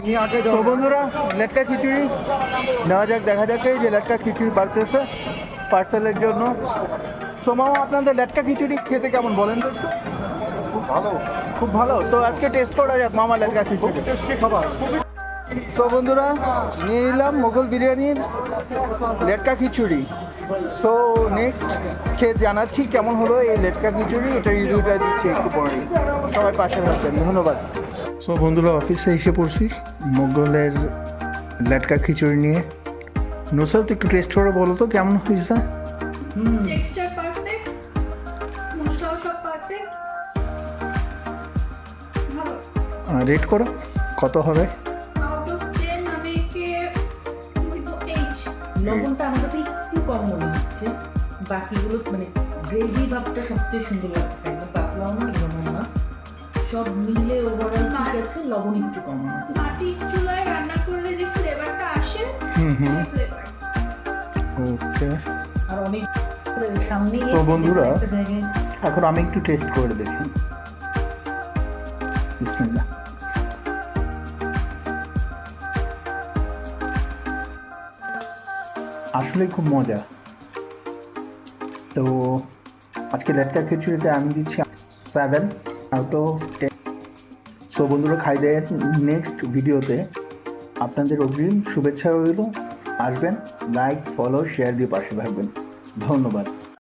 তো বন্ধুরা লেটকা খিচুড়ি নেওয়া যাক, দেখা যাক এই যে লেটকা খিচুড়ি বাড়তেছে পার্সেলের জন্য। তো মামা আপনাদের লেটকা খিচুড়ি খেতে কেমন বলেন তো একটু? ভালো, খুব ভালো। তো আজকে টেস্ট করা যাক মামা লেটকা খিচুড়ি। টেস্টি খাবার। তো বন্ধুরা নিয়ে নিলাম মোগল বিরিয়ানির লেটকা খিচুড়ি। সো নেক্সট খেয়ে জানাচ্ছি কেমন হলো এই লেটকা খিচুড়ি, এটা রিভিউটা দিচ্ছি একটু পরে। সবাই পাশে থাকবেন, ধন্যবাদ। সো বন্ধুরা অফিসে এসে পড়ছি মোগলের লেটকা খিচুড়ি নিয়ে। নুসরাত একটু টেস্ট করে বলো তো কেমন হয়েছে? টেক্সচার পারফেক্ট, মশলাও সব পারফেক্ট, ভালো। রেট করো কত হবে? আউট অফ 10 আমি একে দিব 8। লবণটা আমার কাছে একটু কম মনে হচ্ছে, বাকিগুলো মানে গ্রেভি ভাবটা সবচেয়ে সুন্দর লাগছে, একদম পাতলাও না ঘনও না, সব মিলে ওভারঅল ঠিক আছে। লবণ একটু কম আছে। মাটির চুলায় রান্না করলে যে ফ্লেভারটা আসে, ফ্লেভার। ওকে। আর অনেক সামনে তো বন্ধুরা, একটা জায়গায় এখন আমি একটু টেস্ট করে দেখি। বিসমিল্লাহ। আসলে খুব মজা। তো আজকে লেটকা খিচুড়িতে আমি দিচ্ছি 7 আউট অফ 10। সো বন্ধুরা খাই দেয় নেক্সট ভিডিওতে। আপনাদের অগ্রিম শুভেচ্ছা রইল। আসবেন, লাইক ফলো শেয়ার দিয়ে পাশে থাকবেন। ধন্যবাদ।